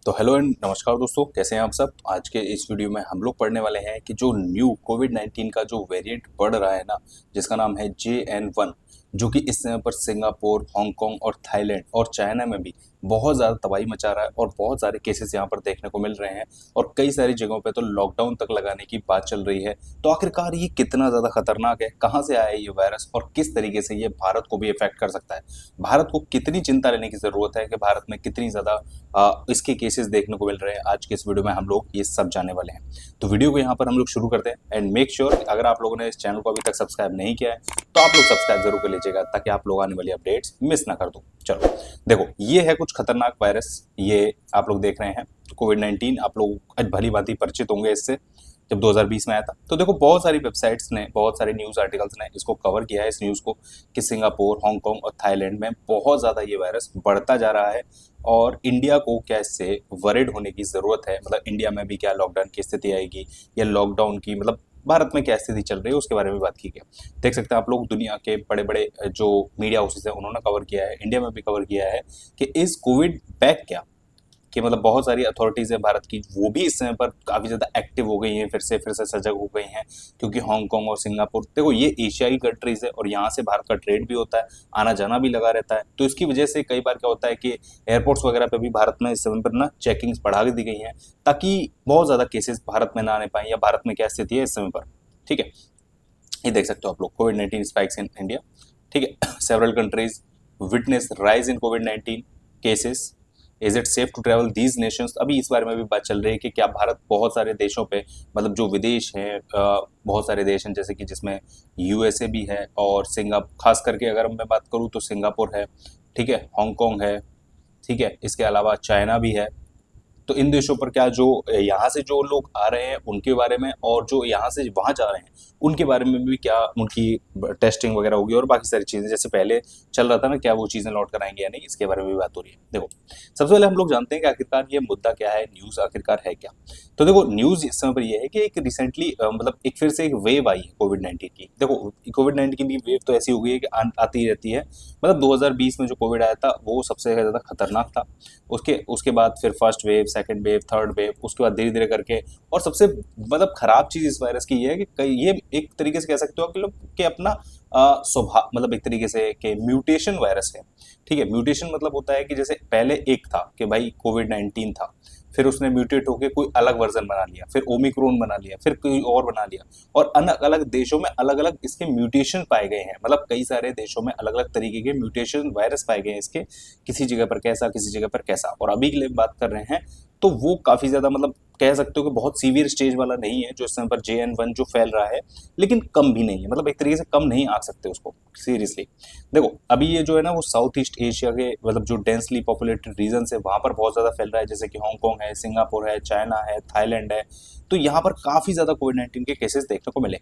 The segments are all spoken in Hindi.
तो हेलो एंड नमस्कार दोस्तों, कैसे हैं आप सब। आज के इस वीडियो में हम लोग पढ़ने वाले हैं कि जो न्यू कोविड 19 का जो वेरिएंट बढ़ रहा है ना, जिसका नाम है JN1, जो कि इस समय पर सिंगापुर, हांगकांग और थाईलैंड और चाइना में भी बहुत ज़्यादा तबाही मचा रहा है और बहुत सारे केसेस यहाँ पर देखने को मिल रहे हैं और कई सारी जगहों पे तो लॉकडाउन तक लगाने की बात चल रही है। तो आखिरकार ये कितना ज़्यादा खतरनाक है, कहाँ से आया है ये वायरस और किस तरीके से ये भारत को भी इफेक्ट कर सकता है, भारत को कितनी चिंता लेने की ज़रूरत है कि भारत में कितनी ज़्यादा इसके केसेस देखने को मिल रहे हैं। आज के इस वीडियो में हम लोग ये सब जानने वाले हैं। तो वीडियो को यहाँ पर हम लोग शुरू करते हैं एंड मेक श्योर अगर आप लोगों ने इस चैनल को अभी तक सब्सक्राइब नहीं किया है तो आप लोग सब्सक्राइब जरूर कर लीजिएगा ताकि आप लोग आने वाली अपडेट्स मिस ना कर दो। चलो देखो, ये है कुछ खतरनाक वायरस। ये आप लोग देख रहे हैं कोविड 19। आप लोग भली भांति परिचित होंगे इससे, जब 2020 में आया था। तो देखो, बहुत सारी वेबसाइट्स ने, बहुत सारे न्यूज़ आर्टिकल्स ने इसको कवर किया है, इस न्यूज़ को, कि सिंगापुर, हांगकांग और थाईलैंड में बहुत ज़्यादा ये वायरस बढ़ता जा रहा है और इंडिया को क्या इससे वरिड होने की ज़रूरत है। मतलब इंडिया में भी क्या लॉकडाउन की स्थिति आएगी या लॉकडाउन की मतलब भारत में क्या स्थिति चल रही है उसके बारे में बात की गई। देख सकते हैं आप लोग, दुनिया के बड़े बड़े जो मीडिया हाउसेस हैं उन्होंने कवर किया है, इंडिया में भी कवर किया है कि इस कोविड बैक क्या, कि मतलब बहुत सारी अथॉरिटीज़ है भारत की, वो भी इस समय पर काफ़ी ज़्यादा एक्टिव हो गई हैं, फिर से सजग हो गई हैं। क्योंकि हांगकांग और सिंगापुर, देखो ये एशियाई कंट्रीज़ है और यहाँ से भारत का ट्रेड भी होता है, आना जाना भी लगा रहता है। तो इसकी वजह से कई बार क्या होता है कि एयरपोर्ट्स वगैरह पे भी भारत में इस समय पर ना चेकिंग्स बढ़ा दी गई हैं ताकि बहुत ज़्यादा केसेस भारत में ना आने पाएँ या भारत में क्या स्थिति है इस समय पर। ठीक है, ये देख सकते हो आप लोग, कोविड 19 स्पाइक्स इन इंडिया। ठीक है, several countries witness rise in covid 19 cases. Is it safe to travel these nations. अभी इस बारे में भी बात चल रही है कि क्या भारत बहुत सारे देशों पे, मतलब जो विदेश हैं, बहुत सारे देश हैं जैसे कि जिसमें USA भी है और सिंगापुर, खास करके अगर मैं बात करूँ तो सिंगापुर है, ठीक है, हांगकांग है, ठीक है, इसके अलावा चाइना भी है। तो इन देशों पर क्या, जो यहाँ से जो लोग आ रहे हैं उनके बारे में और जो यहाँ से वहाँ जा रहे हैं उनके बारे में भी क्या उनकी टेस्टिंग वगैरह होगी और बाकी सारी चीज़ें जैसे पहले चल रहा था ना, क्या वो चीज़ें लौट कर आएंगी या नहीं, इसके बारे में भी बात हो रही है। देखो, सबसे पहले हम लोग जानते हैं कि आखिरकार ये मुद्दा क्या है, न्यूज़ आखिरकार है क्या। तो देखो, न्यूज़ इस समय पर यह है कि एक रिसेंटली मतलब एक फिर से एक वेव आई है कोविड 19 की। देखो, कोविड 19 की वेव तो ऐसी हो गई है कि आती रहती है। मतलब 2020 में जो कोविड आया था वो सबसे ज़्यादा खतरनाक था। उसके उसके बाद फिर first wave, second wave, third wave, उसके बाद धीरे धीरे करके। और सबसे मतलब खराब चीज़ इस वायरस की ये है कि ये एक तरीके से कह सकते हो कि लोग कि अपना स्वभाव, मतलब एक तरीके से कि म्यूटेशन वायरस है। ठीक है, म्यूटेशन मतलब होता है कि जैसे पहले एक था कि भाई कोविड 19 था, फिर उसने म्यूटेट होकर कोई अलग वर्जन बना लिया, फिर ओमिक्रोन बना लिया, फिर कोई और बना लिया, और अलग अलग देशों में अलग अलग इसके म्यूटेशन पाए गए हैं। मतलब कई सारे देशों में अलग अलग तरीके के म्यूटेशन वायरस पाए गए हैं इसके, किसी जगह पर कैसा, किसी जगह पर कैसा। और अभी के लिए बात कर रहे हैं तो वो काफ़ी ज़्यादा, मतलब कह सकते हो कि बहुत सीवियर स्टेज वाला नहीं है जो इस समय पर JN1 जो फैल रहा है, लेकिन कम भी नहीं है, मतलब एक तरीके से कम नहीं आंक सकते उसको सीरियसली। देखो, अभी ये जो है ना वो साउथ ईस्ट एशिया के, मतलब जो डेंसली पॉपुलेटेड रीजन है वहाँ पर बहुत ज़्यादा फैल रहा है, जैसे कि हांगकांग है, सिंगापुर है, चाइना है, थाईलैंड है। तो यहाँ पर काफ़ी ज़्यादा कोविड 19 के केसेस देखने को मिले।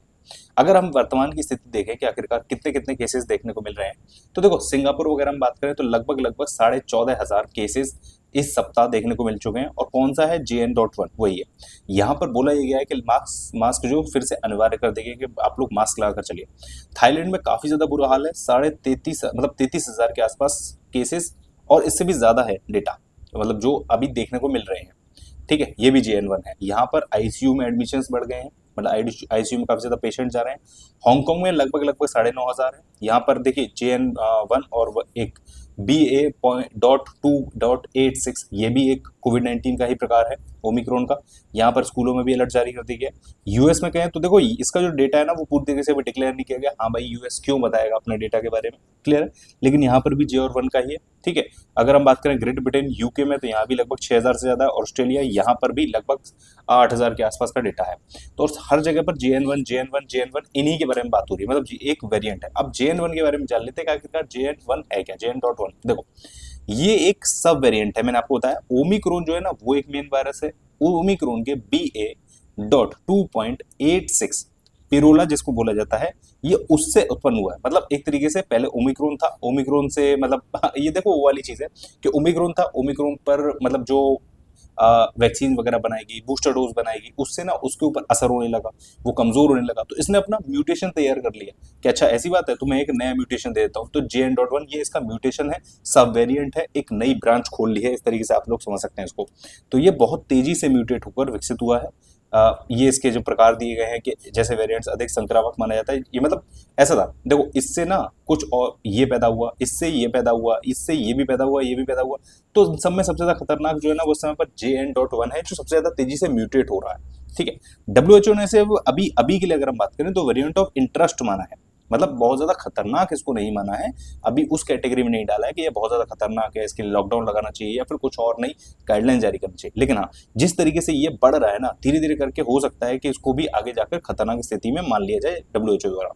अगर हम वर्तमान की स्थिति देखें कि आखिरकार कितने कितने केसेस देखने को मिल रहे हैं, तो देखो सिंगापुर वगैरह हम बात करें तो लगभग लगभग 14,500 केसेस इस सप्ताह देखने को मिल चुके हैं। और कौन सा है, JN.1 वही है। यहाँ पर बोला ये गया है कि मास्क मास्क जो फिर से अनिवार्य कर देंगे कि आप लोग मास्क लगा कर चलिए। थाईलैंड में काफ़ी ज़्यादा बुरा हाल है, 33 मतलब 33,000 के आसपास केसेस, और इससे भी ज़्यादा है डेटा, मतलब जो अभी देखने को मिल रहे हैं। ठीक है, ये भी JN1 है। यहाँ पर ICU में एडमिशन्स बढ़ गए हैं, मतलब ICU में काफ़ी ज़्यादा पेशेंट जा रहे हैं। हांगकांग में लगभग लगभग 9,500 है। यहाँ पर देखिए JN1 और एक BA.2.86, ये भी एक कोविड 19 का ही प्रकार है, ओमिक्रॉन का। यहाँ पर स्कूलों में भी अलर्ट जारी कर दिया गया। US में कहें तो देखो, इसका जो डेटा है ना वो पूरी तरीके से अभी डिक्लेयर नहीं किया गया। हाँ भाई, US क्यों बताएगा अपने डेटा के बारे में, क्लियर है। लेकिन यहाँ पर भी JN1 का ही है। ठीक है, अगर हम बात करें ग्रेट ब्रिटेन, UK में, तो यहाँ भी लगभग 6,000 से ज़्यादा। ऑस्ट्रेलिया, यहाँ पर भी लगभग 8,000 के आसपास का डेटा है। तो हर जगह पर JN1 JN1 JN1 इन्हीं के बारे में बात हो रही है, मतलब एक वेरिएंट है। अब JN1 के बारे में जान लेते हैं कि आखिरकार JN1 है क्या, JN.1। देखो, ये एक सब वेरिएंट है, मैंने आपको बताया। ओमिक्रॉन जो है ना वो एक मेन वायरस है। ओमिक्रॉन के BA.2.86 पिरोला जिसको बोला जाता है, ये उससे उत्पन्न हुआ है। मतलब एक तरीके से पहले ओमिक्रॉन था, ओमिक्रॉन से मतलब ये देखो वो वाली चीज है कि ओमिक्रॉन था, ओमिक्रॉन पर मतलब जो वैक्सीन वगैरह बनाएगी, बूस्टर डोज बनाएगी, उससे ना उसके ऊपर असर होने लगा, वो कमजोर होने लगा, तो इसने अपना म्यूटेशन तैयार कर लिया कि अच्छा ऐसी बात है, तो मैं एक नया म्यूटेशन दे देता हूँ। तो JN.1 ये इसका म्यूटेशन है, सब वेरिएंट है, एक नई ब्रांच खोल ली है, इस तरीके से आप लोग समझ सकते हैं इसको। तो ये बहुत तेजी से म्यूटेट होकर विकसित हुआ है। ये इसके जो प्रकार दिए गए हैं कि जैसे वेरिएंट्स अधिक संक्रामक माना जाता है, ये मतलब ऐसा था, देखो इससे ना कुछ और ये पैदा हुआ, इससे ये पैदा हुआ, इससे ये भी पैदा हुआ, ये भी पैदा हुआ, तो इन सब में सबसे ज्यादा खतरनाक जो है ना वो इस समय पर JN.1 है, जो सबसे ज्यादा तेजी से म्यूटेट हो रहा है। ठीक है, WHO ने से अभी अभी के लिए अगर हम बात करें तो वेरिएंट ऑफ इंटरेस्ट माना है, मतलब बहुत ज्यादा खतरनाक इसको नहीं माना है, अभी उस कैटेगरी में नहीं डाला है कि ये बहुत ज्यादा खतरनाक है, इसके लिए लॉकडाउन लगाना चाहिए या फिर कुछ और नई गाइडलाइन जारी करनी चाहिए। लेकिन हाँ, जिस तरीके से ये बढ़ रहा है ना, धीरे धीरे करके हो सकता है कि इसको भी आगे जाकर खतरनाक स्थिति में मान लिया जाए WHO द्वारा।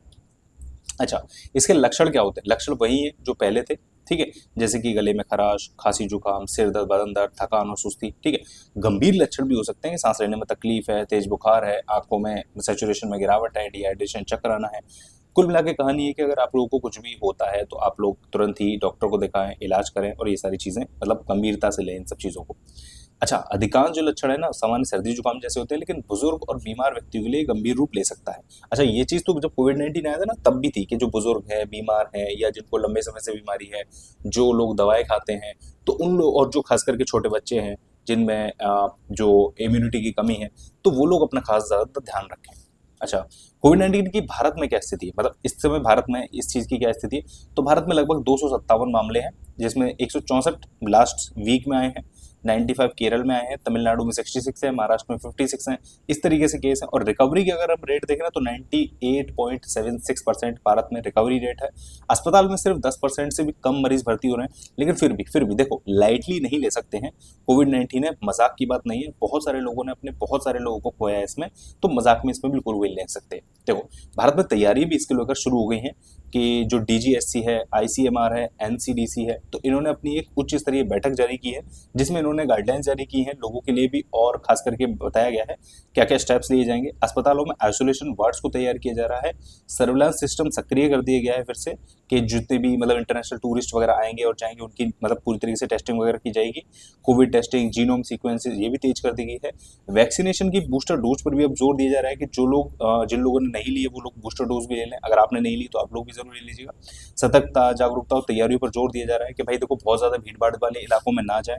अच्छा, इसके लक्षण क्या होते हैं? लक्षण वही है जो पहले थे, ठीक है, जैसे कि गले में खराश, खांसी जुकाम, सिर दर्द, बदन दर्द, थकान और सुस्ती। ठीक है, गंभीर लक्षण भी हो सकते हैं कि सांस लेने में तकलीफ है, तेज बुखार है, आंखों में सैचुरेशन में गिरावट है, डिहाइड्रेशन, चक्कर आना है। कुल मिला के कहानी है कि अगर आप लोगों को कुछ भी होता है तो आप लोग तुरंत ही डॉक्टर को दिखाएं, इलाज करें और ये सारी चीजें मतलब गंभीरता से लें इन सब चीजों को। अच्छा, अधिकांश जो लक्षण है ना सामान्य सर्दी जुकाम जैसे होते हैं, लेकिन बुजुर्ग और बीमार व्यक्तियों के लिए गंभीर रूप ले सकता है। अच्छा, ये चीज तो जब कोविड-19 आया था ना तब भी थी कि जो बुजुर्ग है, बीमार है या जिनको लंबे समय से बीमारी है, जो लोग दवाएं खाते हैं, तो उन लोग और जो खास करके छोटे बच्चे हैं जिनमें जो इम्यूनिटी की कमी है, तो वो लोग अपना खास ज्यादा ध्यान रखें। अच्छा, कोविड-19 की भारत में क्या स्थिति है, मतलब इस समय भारत में इस चीज की क्या स्थिति है? तो भारत में लगभग 257 मामले हैं, जिसमें 164 लास्ट वीक में आए हैं, 95 केरल में आए हैं, तमिलनाडु में 66 है, महाराष्ट्र में 56 हैं, इस तरीके से केस हैं। और रिकवरी की अगर हम रेट देखें ना तो 98.76% भारत में रिकवरी रेट है। अस्पताल में सिर्फ 10% से भी कम मरीज भर्ती हो रहे हैं, लेकिन फिर भी देखो लाइटली नहीं ले सकते हैं। कोविड-19 है, मजाक की बात नहीं है, बहुत सारे लोगों ने अपने बहुत सारे लोगों को खोया है इसमें, तो मजाक में इसमें बिल्कुल भी ले सकते। देखो, भारत में तैयारी भी इसके लेकर शुरू हो गई है कि जो DGSC है, ICMR है, NCDC है, तो इन्होंने अपनी एक उच्च स्तरीय बैठक जारी की है, जिसमें इन्होंने गाइडलाइंस जारी की हैं लोगों के लिए भी, और खास करके बताया गया है क्या क्या स्टेप्स लिए जाएंगे। अस्पतालों में आइसोलेशन वार्ड्स को तैयार किया जा रहा है, सर्विलांस सिस्टम सक्रिय कर दिया गया है फिर से, कि जितने भी मतलब इंटरनेशनल टूरिस्ट वगैरह आएंगे और जाएंगे उनकी मतलब पूरी तरीके से टेस्टिंग वगैरह की जाएगी। कोविड टेस्टिंग, जीनोम सीक्वेंसेस ये भी तेज कर दी गई है। वैक्सीनेशन की बूस्टर डोज पर भी अब जोर दिया जा रहा है कि जो लोग जिन लोगों ने नहीं लिए वो लोग बूस्टर डोज भी ले लें, अगर आपने नहीं ली तो आप लोग भी जरूर ले लीजिएगा। सतर्कता, जागरूकता और तैयारियों पर जोर दिया जा रहा है कि भाई देखो बहुत ज्यादा भीड़ भाड़ वाले इलाकों में ना जाए,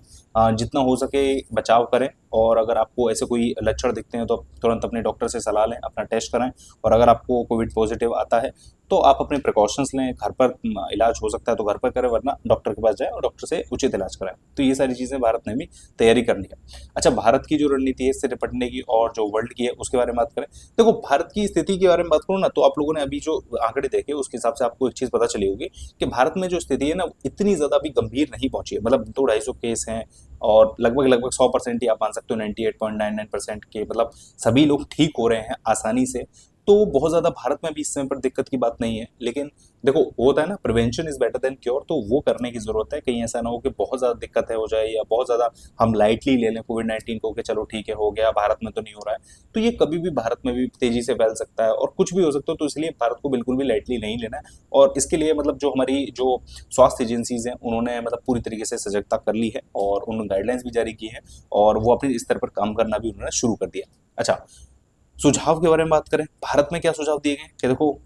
जितना हो सके बचाव करें, और अगर आपको ऐसे कोई लक्षण दिखते हैं तो तुरंत अपने डॉक्टर से सलाह लें, अपना टेस्ट कराएं, और अगर आपको कोविड पॉजिटिव आता है तो आप अपने प्रिकॉशंस लें, घर पर इलाज हो सकता है तो घर पर करें, वरना डॉक्टर के पास जाएं और डॉक्टर से उचित इलाज कराएं। तो ये सारी चीजें भारत ने भी तैयारी करनी है। अच्छा, भारत की जो रणनीति है इससे निपटने की और जो वर्ल्ड की है उसके बारे में बात करें, देखो भारत की स्थिति के बारे में बात करूँ ना तो आप लोगों ने अभी जो आंकड़े देखे उसके हिसाब से आपको एक चीज पता चली होगी कि भारत में जो स्थिति है ना इतनी ज्यादा अभी गंभीर नहीं पहुंची है, मतलब 200-250 केस हैं और लगभग लगभग 100% ही आप मान सकते हो, 98.99% के मतलब सभी लोग ठीक हो रहे हैं आसानी से। तो बहुत ज्यादा भारत में भी इस समय पर दिक्कत की बात नहीं है, लेकिन देखो होता है ना, prevention is better than cure, तो वो करने की जरूरत है, कहीं ऐसा ना हो कि बहुत ज्यादा दिक्कत है हो जाए या बहुत ज्यादा हम लाइटली ले लें कोविड-19 को कि चलो ठीक है हो गया, भारत में तो नहीं हो रहा है। तो ये कभी भी भारत में भी तेजी से फैल सकता है और कुछ भी हो सकता है, तो इसलिए भारत को बिल्कुल भी लाइटली नहीं लेना है। और इसके लिए मतलब जो हमारी जो स्वास्थ्य एजेंसीज हैं उन्होंने मतलब पूरी तरीके से सजगता कर ली है और उन्होंने गाइडलाइंस भी जारी की है और वो अपने स्तर पर काम करना भी उन्होंने शुरू कर दिया। अच्छा, सुझाव के बारे में बात करें, भारत में क्या सुझाव दिए गए कि देखो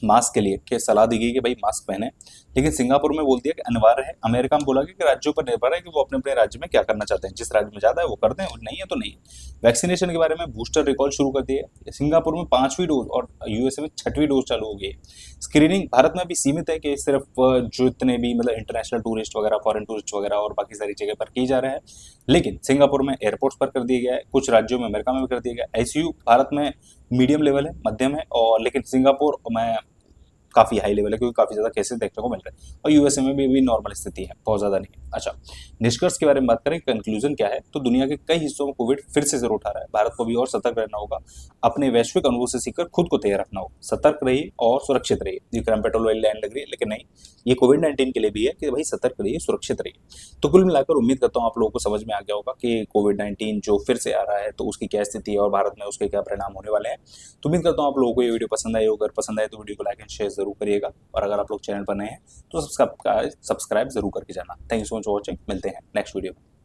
मास्क के लिए कि सलाह दी गई कि भाई मास्क पहने, लेकिन सिंगापुर में बोल दिया कि अनिवार्य है। अमेरिका में बोला गया कि राज्यों पर निर्भर है कि वो अपने अपने राज्य में क्या करना चाहते हैं, जिस राज्य में ज्यादा है वो कर दें और नहीं है तो नहीं। वैक्सीनेशन के बारे में बूस्टर रिकॉल शुरू कर दिए, सिंगापुर में 5वीं डोज और USA में 6वीं डोज चालू हो गई। स्क्रीनिंग भारत में अभी सीमित है कि सिर्फ जो इतने भी मतलब इंटरनेशनल टूरिस्ट वगैरह, फॉरेन टूरिस्ट वगैरह और बाकी सारी जगह पर की जा रहा है, लेकिन सिंगापुर में एयरपोर्ट्स पर कर दिया गया है, कुछ राज्यों में अमेरिका में भी कर दिया गया। ICU भारत में मीडियम लेवल है, मध्यम है, और लेकिन सिंगापुर में काफी हाई लेवल है क्योंकि काफी ज्यादा केसेस देखने को मिल रहे हैं, और USA में भी नॉर्मल स्थिति है, बहुत ज्यादा नहीं है। अच्छा, निष्कर्ष के बारे में बात करें, कंक्लूजन क्या है, तो दुनिया के कई हिस्सों में कोविड फिर से जोर उठा रहा है, भारत को भी और सतर्क रहना होगा, अपने वैश्विक अनुभव से सीखकर खुद को तैयार रखना होगा, सतर्क रहिए और सुरक्षित रहिए। विक्रम पेट्रोल वाली लाइन लग रही है, लेकिन नहीं, ये कोविड-19 के लिए भी है कि भाई सतर्क रहिए, सुरक्षित रहिए। तो कुल मिलाकर उम्मीद करता हूँ आप लोगों को समझ में आ गया होगा कि कोविड-19 जो फिर से आ रहा है तो उसकी क्या स्थिति है और भारत में उसके क्या परिणाम होने वाले हैं। तो उम्मीद करता हूँ आप लोगों को ये वीडियो पसंद आई होगा, अगर पसंद आए तो वीडियो को लाइक एंड शेयर जरूर करिएगा, और अगर आप लोग चैनल पर नए हैं तो सब्सक्राइब जरूर करके जाना। Thank you so much for watching, मिलते हैं नेक्स्ट वीडियो में।